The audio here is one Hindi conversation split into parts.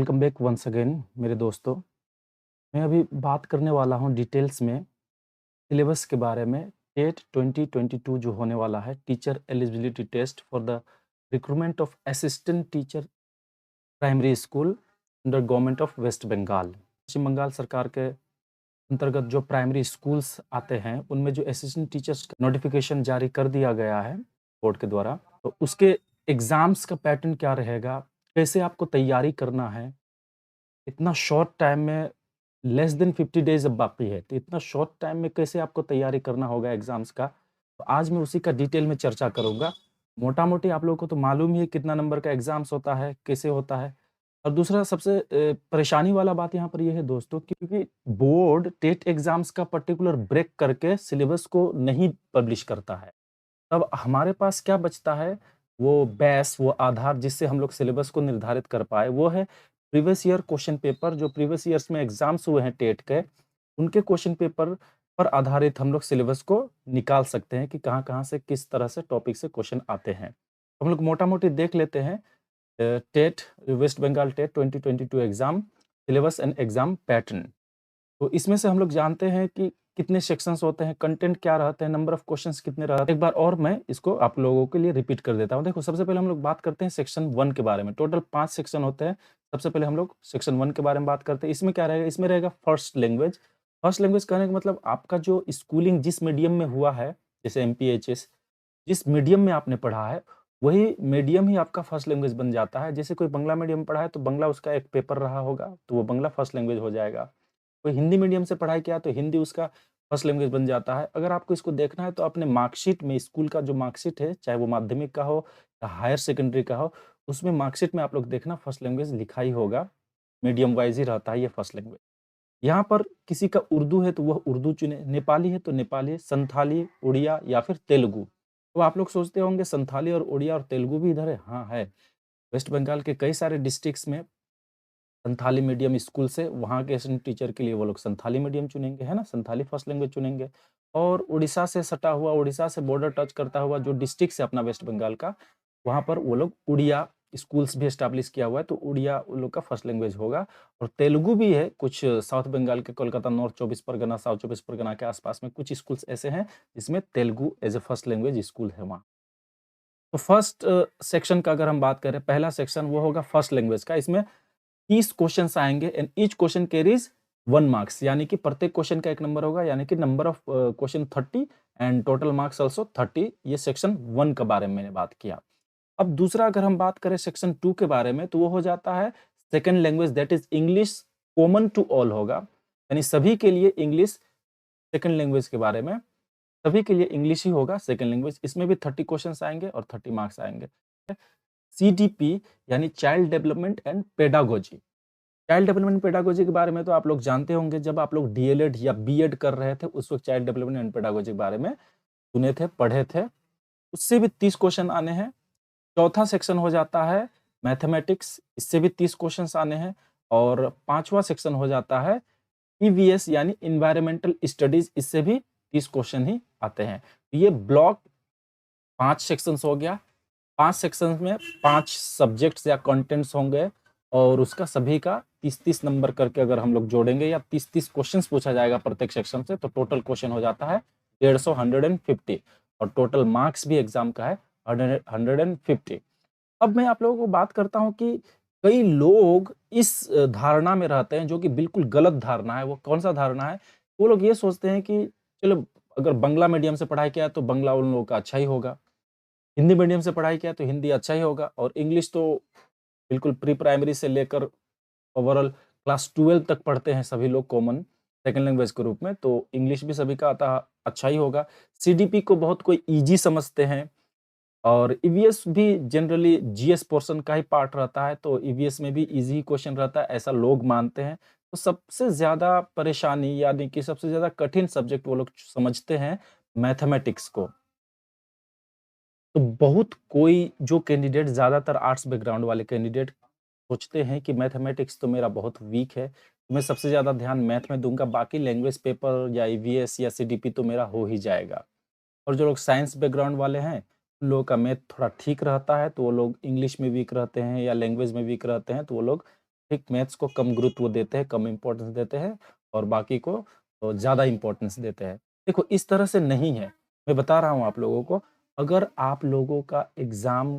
वेलकम बैक वंस अगेन मेरे दोस्तों। मैं अभी बात करने वाला हूँ डिटेल्स में सिलेबस के बारे में। टेट 2022 जो होने वाला है, teacher eligibility test for the recruitment of assistant teacher primary school under government of West Bengal. Paschim Bengal सरकार के अंतर्गत जो प्राइमरी स्कूल्स आते हैं उनमें जो असिस्टेंट टीचर्स का नोटिफिकेशन जारी कर दिया गया है बोर्ड के द्वारा, तो उसके एग्ज़ाम्स का पैटर्न क्या रहेगा, कैसे आपको तैयारी करना है। इतना शॉर्ट टाइम में लेस देन 50 डेज़ अब बाकी है, तो इतना शॉर्ट टाइम में कैसे आपको तैयारी करना होगा एग्ज़ाम्स का, तो आज मैं उसी का डिटेल में चर्चा करूँगा। मोटा-मोटी आप लोगों को तो मालूम ही है कितना नंबर का एग्ज़ाम्स होता है, कैसे होता है। और दूसरा सबसे परेशानी वाला बात यहाँ पर ये है दोस्तों, क्योंकि बोर्ड टेट एग्ज़ाम्स का पर्टिकुलर ब्रेक करके सिलेबस को नहीं पब्लिश करता है। तब हमारे पास क्या बचता है, वो बेस, वो आधार जिससे हम लोग सिलेबस को निर्धारित कर पाएँ, वो है प्रीवियस ईयर क्वेश्चन पेपर। जो प्रीवियस ईयर्स में एग्ज़ाम्स हुए हैं टेट के, उनके क्वेश्चन पेपर पर आधारित हम लोग सिलेबस को निकाल सकते हैं कि कहाँ-कहाँ से किस तरह से टॉपिक से क्वेश्चन आते हैं। हम लोग मोटा-मोटी देख लेते हैं TET, West Bengal TET 2022 exam syllabus and exam pattern. तो इसमें से हम लोग जानते हैं कि कितने सेक्शंस होते हैं, कंटेंट क्या रहते हैं, नंबर ऑफ क्वेश्चंस कितने रहते हैं। एक बार और मैं इसको आप लोगों के लिए रिपीट कर देता हूँ। देखो, सबसे पहले हम लोग बात करते हैं सेक्शन 1 के बारे में। टोटल 5 सेक्शन होते हैं। सबसे पहले हम लोग सेक्शन 1 के बारे में बात करते हैं। इसमें क्या रहेगा? इसमें रहेगा फर्स्ट लैंग्वेज। फर्स्ट लैंग्वेज कहने का मतलब आपका जो स्कूलिंग जिस मीडियम में हुआ है, जैसे एमपीएचएस, जिस मीडियम में आपने पढ़ा है, वही मीडियम ही आपका फर्स्ट लैंग्वेज बन जाता है। जैसे कोई बंगला मीडियम में पढ़ा है, तो बंगला उसका एक पेपर रहा होगा, तो वो बंगला फर्स्ट लैंग्वेज हो जाएगा। कोई हिंदी मीडियम से पढ़ाई किया तो हिंदी उसका फर्स्ट लैंग्वेज बन जाता है। अगर आपको इसको देखना है तो अपने मार्कशीट में, स्कूल का जो मार्कशीट है, चाहे वो माध्यमिक का हो या हायर सेकेंडरी का हो, उसमें मार्कशीट में आप लोग देखना फर्स्ट लैंग्वेज लिखा ही होगा, मीडियम वाइज़ ही रहता है ये फर्स्ट लैंग्वेज। यहाँ पर किसी का उर्दू है तो वह उर्दू चुने, नेपाली है तो नेपाली, संथाली, उड़िया या फिर तेलुगु। तो आप लोग सोचते होंगे संथाली और उड़िया और तेलुगु भी इधर है? हाँ, है। वेस्ट बंगाल के कई सारे डिस्ट्रिक्ट्स में संथाली मीडियम स्कूल से वहाँ के असिस्टेंट टीचर के लिए वो लोग संथाली मीडियम चुनेंगे, है ना? संथाली फर्स्ट लैंग्वेज चुनेंगे। और उड़ीसा से सटा हुआ, उड़ीसा से बॉर्डर टच करता हुआ जो डिस्ट्रिक्ट है अपना वेस्ट बंगाल का, वहाँ पर वो लोग उड़िया स्कूल्स भी एस्टेब्लिश किया हुआ है, तो उड़िया उन लोग का फर्स्ट लैंग्वेज होगा। और तेलुगु भी है, कुछ साउथ बंगाल के कोलकाता, नॉर्थ 24 परगना, साउथ 24 परगना के आसपास में कुछ स्कूल्स ऐसे हैं, जिसमें Telugu as a first language school है वहाँ। तो फर्स्ट सेक्शन का अगर हम बात करें, पहला सेक्शन वो होगा फर्स्ट लैंग्वेज का। इसमें 30 क्वेश्चंस आएँगे and each question Carey's 1 marks, यानी कि प्रत्येक क्वेश्चन का 1 नंबर होगा, यानी कि number of question 30 and total marks also 30। ये सेक्शन 1 के बारे में मैंने बात किया। अब दूसरा अगर हम बात करें सेक्शन 2 के बारे में, तो वो हो जाता है second language, that is English, common to all होगा। यानी सभी के लिए इंग्लिश सेकंड लैंग्वेज के बारे में, सभी के लिए इंग्लिश ही होगा सेकंड लैंग्वेज। इसमें भी 30 क्वेश्चंस आएँगे और 30 मार्क्स आएँगे। सीडीपी यानी child development and pedagogy. Child development pedagogy के बारे में तो आप लोग जानते होंगे, जब आप लोग डीएलएड या बीएड कर रहे थे, उस वक़्त चाइल्ड डेवलपमेंट एंड पेडागोजी के बारे में सुने थे, पढ़े थे। उससे भी 30 क्वेश्चन आने हैं। चौथा सेक्शन हो जाता है मैथमेटिक्स, इससे भी 30 क्वेश्चंस आने हैं। और पाँचवाँ सेक्शन हो जाता है ईवीएस यानी एनवायरमेंटल स्टडीज़, इससे भी 30 क्वेश्चन ही आते हैं। ये ब्लॉक 5 सेक्शंस हो गया। 5 सेक्शंस में 5 सब्जेक्ट्स या कंटेंट्स होंगे और उसका सभी का 30-30 नंबर करके अगर हम लोग जोड़ेंगे या 30-30 क्वेश्चंस पूछा जाएगा प्रत्येक सेक्शन से, तो टोटल क्वेश्चन हो जाता है 150 150 और टोटल मार्क्स भी एग्जाम का है 150। अब मैं आप लोगों को बात करता हूँ कि कई लोग इस धारणा में रहते हैं, जो कि बिल्कुल गलत धारणा है। वो कौन-सा धारणा है? वो लोग ये सोचते हैं कि चलो, अगर बंगला मीडियम से पढ़ाई किया है तो बंगला उन लोगों का अच्छा ही होगा। हिंदी मीडियम से पढ़ाई किया तो हिंदी अच्छा ही होगा, और इंग्लिश तो बिल्कुल प्री प्राइमरी से लेकर ओवरऑल क्लास 12 तक पढ़ते हैं सभी लोग कॉमन सेकंड लैंग्वेज के रूप में, तो इंग्लिश भी सभी का आता अच्छा ही होगा। सीडीपी को बहुत कोई ईज़ी समझते हैं और ईवीएस भी जनरली जीएस पोर्शन का ही पार्ट रहता है, तो ईवीएस में भी ईज़ी क्वेश्चन रहता है, ऐसा लोग मानते हैं। तो सबसे ज़्यादा परेशानी, यानी कि सबसे ज़्यादा कठिन सब्जेक्ट वो लोग समझते हैं मैथमेटिक्स को। तो बहुत कोई जो कैंडिडेट, ज़्यादातर आर्ट्स बैकग्राउंड वाले कैंडिडेट सोचते हैं कि मैथमेटिक्स तो मेरा बहुत वीक है, तो मैं सबसे ज़्यादा ध्यान मैथ में दूँगा, बाकी लैंग्वेज पेपर या ईवीएस या सीडीपी तो मेरा हो ही जाएगा। और जो लोग साइंस बैकग्राउंड वाले हैं, उन लोगों का मैथ थोड़ा ठीक रहता है, तो वो लोग इंग्लिश में वीक रहते हैं या लैंग्वेज में वीक रहते हैं, तो वो लोग ठीक, मैथ्स को कम गुरुत्व देते हैं, कम इम्पोर्टेंस देते हैं और बाकी को ज़्यादा इम्पोर्टेंस देते हैं। देखो इस तरह से नहीं है, मैं बता रहा हूँ आप लोगों को, अगर आप लोगों का एग्ज़ाम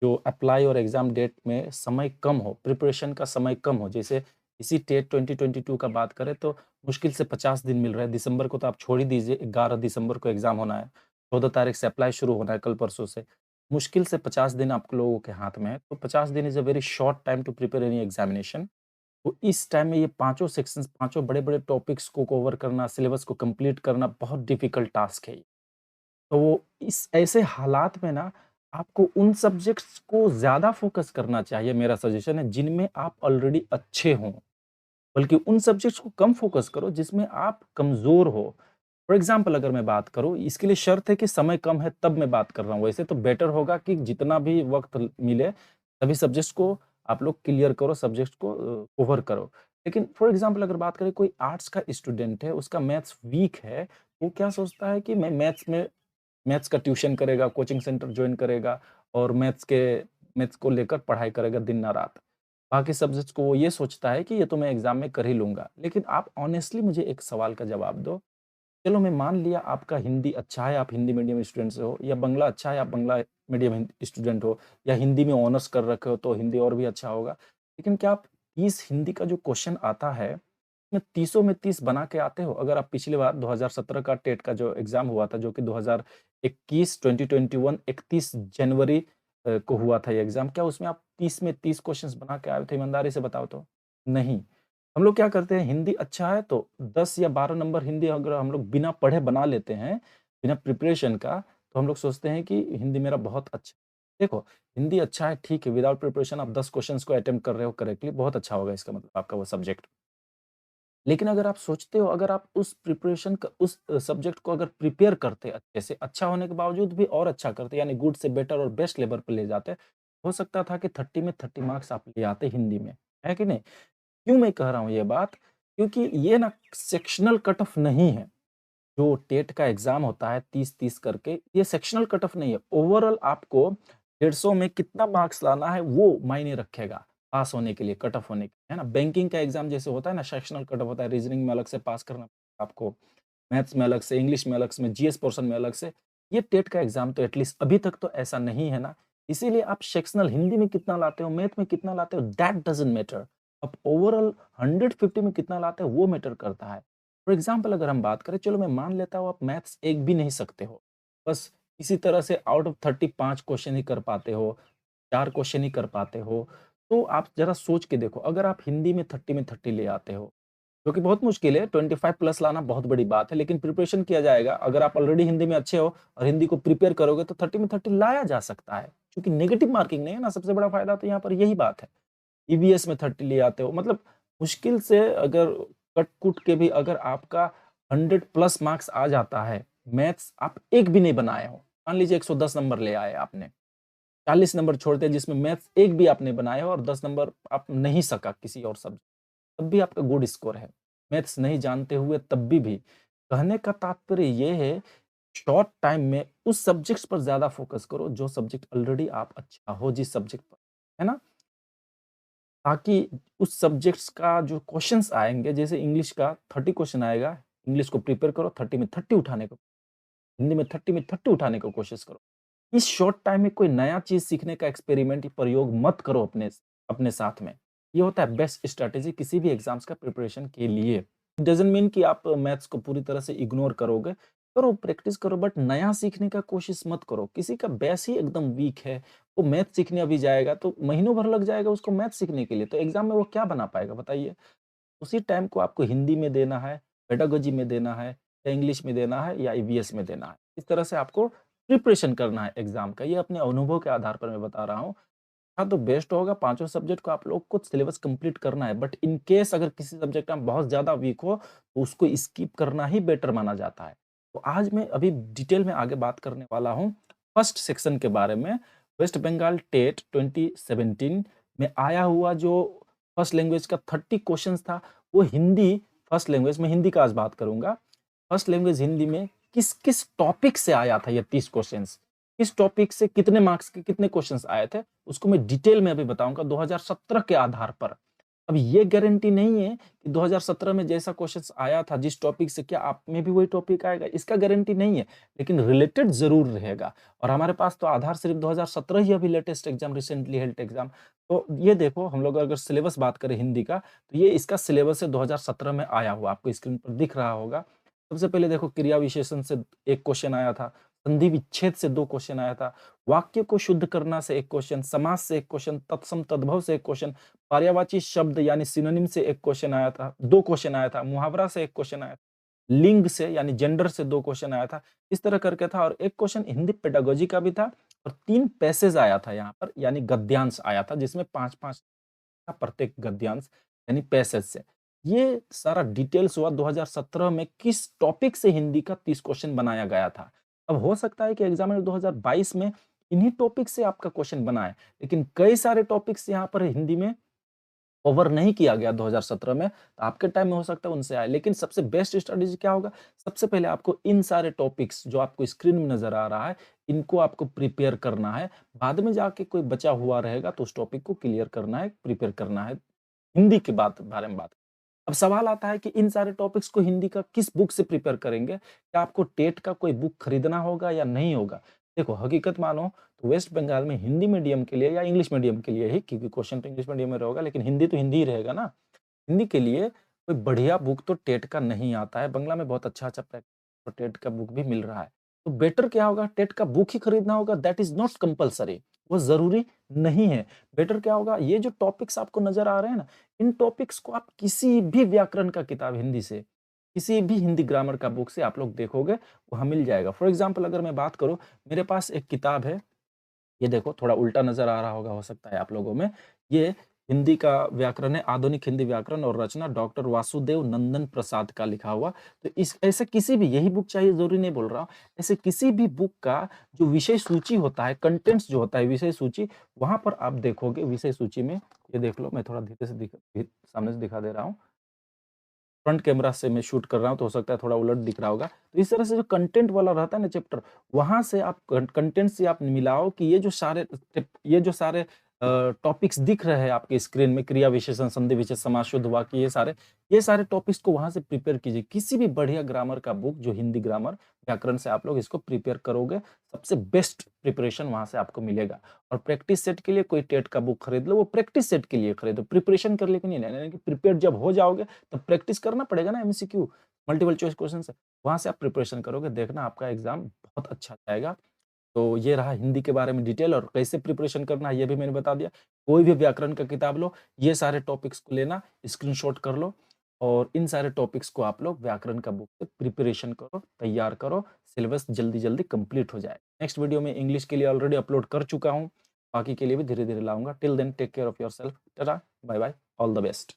जो अप्लाई और एग्ज़ाम डेट में समय कम हो, प्रिपरेशन का समय कम हो, जैसे इसी टेट 2022 का बात करें तो मुश्किल से 50 दिन मिल रहे हैं। दिसंबर को तो आप छोड़ ही दीजिए, 11 दिसंबर को एग्ज़ाम होना है, 14 तारीख से अप्लाई शुरू होना है कल परसों से। मुश्किल से 50 दिन आप लोगों के हाथ में है, तो 50 दिन is a very short time to prepare any examination. तो इस टाइम में ये पाँचों सेक्शंस, पाँचों बड़े-बड़े टॉपिक्स को कवर करना, सिलेबस को कंप्लीट करना बहुत डिफ़िकल्ट टास्क है ये। तो वो इस ऐसे हालात में ना आपको उन सब्जेक्ट्स को ज़्यादा फ़ोकस करना चाहिए, मेरा सजेशन है, जिनमें आप ऑलरेडी अच्छे हों। बल्कि उन सब्जेक्ट्स को कम फ़ोकस करो जिसमें आप कमज़ोर हो। फॉर एग्ज़ाम्पल अगर मैं बात करूँ, इसके लिए शर्त है कि समय कम है तब मैं बात कर रहा हूँ। वैसे तो बेटर होगा कि जितना भी वक़्त मिले, सभी सब्जेक्ट्स को आप लोग क्लियर करो, सब्जेक्ट्स को कवर करो। लेकिन फॉर एग्ज़ाम्पल अगर बात करें, कोई आर्ट्स का स्टूडेंट है, उसका मैथ्स वीक है, वो क्या सोचता है कि मैं मैथ्स का ट्यूशन करेगा, कोचिंग सेंटर जॉइन करेगा और मैथ्स को लेकर पढ़ाई करेगा दिन ना रात। बाकी सब्जेक्ट्स को वो ये सोचता है कि ये तो मैं एग्ज़ाम में कर ही लूँगा। लेकिन आप ऑनेस्टली मुझे एक सवाल का जवाब दो, चलो मैं मान लिया आपका हिंदी अच्छा है, आप हिंदी मीडियम स्टूडेंट से हो, या बंगला अच्छा है, आप बंगला मीडियम स्टूडेंट हो, या हिंदी में ऑनर्स कर रखे हो तो हिंदी और भी अच्छा होगा। लेकिन क्या आप 30 हिंदी का जो क्वेश्चन आता है, उसमें 30 में 30 बना के आते हो? अगर आप पिछली बार 2017 का टेट का जो एग्ज़ाम हुआ था, जो कि 2021 2021 31 जनवरी को हुआ था ये एग्ज़ाम, क्या उसमें आप 30 में 30 क्वेश्चन्स बना के आए थे? ईमानदारी से बताओ तो? नहीं। हम लोग क्या करते हैं, हिंदी अच्छा है तो 10 या 12 नंबर हिंदी अगर हम लोग बिना पढ़े बना लेते हैं, बिना प्रिपरेशन का, तो हम लोग सोचते हैं कि हिंदी मेरा बहुत अच्छा है। देखो, हिंदी अच्छा है ठीक है, विदाउट प्रिपरेशन आप 10 क्वेश्चन्स को अटेम्प्ट कर रहे हो करेक्टली, बहुत अच्छा होगा इसका मतलब आपका वो सब्जेक्ट। लेकिन अगर आप सोचते हो, अगर आप उस प्रिपरेशन का उस सब्जेक्ट को अगर प्रिपेयर करते अच्छे से, अच्छा होने के बावजूद भी और अच्छा करते, यानी गुड से बेटर और बेस्ट लेवल पे ले जाते, हो सकता था कि 30 में 30 मार्क्स आप ले आते हिंदी में, है कि नहीं? क्यों मैं कह रहा हूँ ये बात? क्योंकि ये ना सेक्शनल कट ऑफ नहीं है। जो टेट का एग्ज़ाम होता है 30-30 करके, ये सेक्शनल कट ऑफ नहीं है। ओवरऑल आपको 150 में कितना मार्क्स लाना है वो मायने रखेगा, पास होने के लिए, कट ऑफ होने के लिए, है ना? बैंकिंग का एग्ज़ाम जैसे होता है ना, सेक्शनल कट ऑफ होता है, रीज़निंग में अलग से पास करना पड़ेगा आपको, मैथ्स में अलग से, इंग्लिश में अलग से, जीएस पोर्शन में अलग से। ये टेट का एग्ज़ाम तो एटलीस्ट अभी तक तो ऐसा नहीं है ना, इसीलिए आप सेक्शनल हिंदी में कितना लाते हो, मैथ में कितना लाते हो, दैट डज़न्ट मैटर। आप ओवरऑल 150 में कितना लाते हो वो मैटर करता है। फॉर एग्ज़ाम्पल अगर हम बात करें, चलो मैं मान लेता हूँ आप मैथ्स एक भी नहीं सकते हो। बस किसी तरह से आउट ऑफ 30 5 क्वेश्चन ही कर पाते हो, 4 क्वेश्चन ही कर पाते हो। तो आप ज़रा सोच के देखो, अगर आप हिंदी में 30 में 30 ले आते हो, जो कि बहुत मुश्किल है, 25 प्लस लाना बहुत बड़ी बात है, लेकिन प्रिपरेशन किया जाएगा। अगर आप ऑलरेडी हिंदी में अच्छे हो और हिंदी को प्रिपेयर करोगे तो 30 में 30 लाया जा सकता है। क्योंकि नेगेटिव मार्किंग नहीं है ना, सबसे बड़ा फ़ायदा तो यहाँ पर यही बात है। ईवीएस में 30 ले आते हो, मतलब मुश्किल से अगर कट-कुट के भी अगर आपका 100 प्लस मार्क्स आ जाता है, मैथ्स आप एक भी नहीं बनाए हो, मान लीजिए 110 नंबर ले आए आपने, 40 नंबर छोड़ दिए जिसमें मैथ्स एक भी आपने बनाए हो और 10 नंबर आप नहीं सका किसी और सब्जेक्ट, तब भी आपका गुड स्कोर है। मैथ्स नहीं जानते हुए तब भी। कहने का तात्पर्य ये है, शॉर्ट टाइम में उस सब्जेक्ट्स पर ज़्यादा फ़ोकस करो जो सब्जेक्ट ऑलरेडी आप अच्छा हो जिस सब्जेक्ट पर, है ना? ताकि उस सब्जेक्ट्स का जो क्वेश्चन्स आएँगे, जैसे इंग्लिश का 30 क्वेश्चन आएगा, इंग्लिश को प्रिपेयर करो, 30 में 30 उठाने को, हिंदी में 30 में 30 उठाने को कोशिश करो। इस शॉर्ट टाइम में कोई नया चीज़ सीखने का एक्सपेरिमेंट प्रयोग मत करो अपने साथ में। ये होता है बेस्ट स्ट्रैटेजी किसी भी एग्ज़ाम्स का प्रिपरेशन के लिए। इट डज़न्ट मीन कि आप मैथ्स को पूरी तरह से इग्नोर करोगे। करो, प्रैक्टिस करो, बट नया सीखने का कोशिश मत करो। किसी का बेस ही एकदम वीक है, वो मैथ्स सीखने अभी जाएगा तो महीनों भर लग जाएगा उसको मैथ्स सीखने के लिए, तो एग्ज़ाम में वो क्या बना पाएगा बताइए? उसी टाइम को आपको हिंदी में देना है, पेडागोजी में देना है, या इंग्लिश में देना है, या ईवीएस में देना है। इस तरह से आपको प्रिपरेशन करना है एग्ज़ाम का। ये अपने अनुभव के आधार पर मैं बता रहा हूँ। हाँ, तो बेस्ट होगा पाँचों सब्जेक्ट को आप लोग को सिलेबस कंप्लीट करना है, बट इन केस अगर किसी सब्जेक्ट में बहुत ज़्यादा वीक हो, तो उसको स्किप करना ही बेटर माना जाता है। तो आज मैं अभी डिटेल में आगे बात करने वाला हूँ फर्स्ट सेक्शन के बारे में। वेस्ट बंगाल टेट 2017 में आया हुआ जो फर्स्ट लैंग्वेज का 30 क्वेश्चंस था, वो हिंदी फर्स्ट लैंग्वेज में, हिंदी का आज बात करूँगा। फर्स्ट लैंग्वेज हिंदी में किस-किस टॉपिक से आया था ये 30 क्वेश्चंस? किस टॉपिक से कितने मार्क्स के कितने क्वेश्चंस आए थे, उसको मैं डिटेल में अभी बताऊँगा 2017 के आधार पर। अब ये गारंटी नहीं है कि 2017 में जैसा क्वेश्चंस आया था जिस टॉपिक से, क्या आप में भी वही टॉपिक आएगा, इसका गारंटी नहीं है, लेकिन रिलेटेड ज़रूर रहेगा। और हमारे पास तो आधार सिर्फ 2017 ही अभी latest exam recently held exam. तो ये देखो, हम लोग अगर सिलेबस बात करें हिंदी का, तो ये इसका सिलेबस है 2017 में आया हुआ, आपको स्क्रीन पर दिख रहा होगा। सबसे पहले देखो, क्रिया विशेषण से 1 क्वेश्चन आया था, संधि विच्छेद से 2 क्वेश्चन आया था, वाक्य को शुद्ध करना से 1 क्वेश्चन, समास से 1 क्वेश्चन, तत्सम तद्भव से 1 क्वेश्चन, पर्यायवाची शब्द यानी सिनोनिम से 1 क्वेश्चन आया था, 2 क्वेश्चन आया था, मुहावरा से 1 क्वेश्चन आया था, लिंग से यानी जेंडर से 2 क्वेश्चन आया था। इस तरह करके था, और 1 क्वेश्चन हिंदी पेडागोजी का भी था, और 3 पैसेज आया था यहाँ पर, यानी गद्यांश आया था, जिसमें 5-5 था प्रत्येक गद्यांश यानी पैसेज से। ये सारा डिटेल्स हुआ 2017 में किस टॉपिक से हिंदी का 30 क्वेश्चन बनाया गया था। अब हो सकता है कि एग्जामिनर 2022 में इन्हीं टॉपिक से आपका क्वेश्चन बनाए, लेकिन कई सारे टॉपिक्स यहाँ पर हिंदी में कवर नहीं किया गया 2017 में, तो आपके टाइम में हो सकता है उनसे आए। लेकिन सबसे बेस्ट स्ट्रेटेजी क्या होगा? सबसे पहले आपको इन सारे टॉपिक्स जो आपको स्क्रीन में नज़र आ रहा है, इनको आपको प्रिपेयर करना है। बाद में जाके कोई बचा हुआ रहेगा तो उस टॉपिक को क्लियर करना है, प्रिपेयर करना है। हिंदी की बात बारे में बात। अब सवाल आता है कि इन सारे टॉपिक्स को हिंदी का किस बुक से प्रिपेयर करेंगे? क्या आपको टेट का कोई बुक खरीदना होगा या नहीं होगा? देखो, हकीकत मानो तो वेस्ट बंगाल में हिंदी मीडियम के लिए या इंग्लिश मीडियम के लिए ही, क्योंकि क्वेश्चन तो इंग्लिश मीडियम में रहेगा, लेकिन हिंदी तो हिंदी ही रहेगा ना। हिंदी के लिए कोई बढ़िया बुक तो टेट का नहीं आता है। बंगला में बहुत अच्छा-अच्छा प्रैक्टिस और टेट का बुक भी मिल रहा है। तो बेटर क्या होगा? टेट का बुक ही खरीदना होगा, दैट इज़ नॉट कंपल्सरी, वो ज़रूरी नहीं है। बेटर क्या होगा? ये जो टॉपिक्स आपको नज़र आ रहे हैं ना, इन टॉपिक्स को आप किसी भी व्याकरण का किताब हिंदी से, किसी भी हिंदी ग्रामर का बुक से आप लोग देखोगे, वहाँ मिल जाएगा। फॉर एग्ज़ाम्पल अगर मैं बात करूँ, मेरे पास एक किताब है, ये देखो थोड़ा उल्टा नज़र आ रहा होगा हो सकता है आप लोगों में। ये हिंदी का व्याकरण है, आधुनिक हिंदी व्याकरण और रचना, डॉक्टर वासुदेव नंदन प्रसाद का लिखा हुआ। तो इस ऐसे किसी भी, यही बुक चाहिए ज़रूरी नहीं बोल रहा हूँ, ऐसे किसी भी बुक का जो विषय सूची होता है, कंटेंट्स जो होता है विषय सूची, वहाँ पर आप देखोगे विषय सूची में, ये देख लो, मैं थोड़ा धीरे से सामने से दिखा दे रहा हूँ। फ्रंट कैमरा से मैं शूट कर रहा हूँ तो हो सकता है थोड़ा उलट दिख रहा होगा। तो इस तरह से जो कंटेंट वाला रहता है ना चैप्टर, वहाँ से आप कंटेंट से आप मिलाओ कि ये जो सारे टॉपिक्स दिख रहे हैं आपके स्क्रीन में, क्रिया विशेषण, संधि विशेषण, समास, शुद्ध वाक्य, ये सारे टॉपिक्स को वहाँ से प्रिपेयर कीजिए। किसी भी बढ़िया ग्रामर का बुक जो हिंदी ग्रामर, व्याकरण से आप लोग इसको प्रिपेयर करोगे, सबसे बेस्ट प्रिपरेशन वहाँ से आपको मिलेगा। और प्रैक्टिस सेट के लिए कोई टेट का बुक खरीद लो, वो प्रैक्टिस सेट के लिए खरीदो, प्रिपरेशन करने के लिए नहीं। यानी कि प्रिपेयर जब हो जाओगे तब प्रैक्टिस करना पड़ेगा ना, एमसीक्यू, मल्टीपल चॉइस क्वेश्चन से। वहाँ से आप प्रिपरेशन करोगे, देखना आपका एग्ज़ाम बहुत अच्छा जाएगा। तो ये रहा हिंदी के बारे में डिटेल, और कैसे प्रिपरेशन करना है ये भी मैंने बता दिया। कोई भी व्याकरण का किताब लो, ये सारे टॉपिक्स को लेना, स्क्रीनशॉट कर लो, और इन सारे टॉपिक्स को आप लोग व्याकरण का बुक से प्रिपरेशन करो, तैयार करो, सिलेबस जल्दी-जल्दी कंप्लीट हो जाए। नेक्स्ट वीडियो में इंग्लिश के लिए ऑलरेडी अपलोड कर चुका हूँ, बाकी के लिए भी धीरे-धीरे लाऊँगा। Till then take care of yourself. Tata, bye bye, all the best.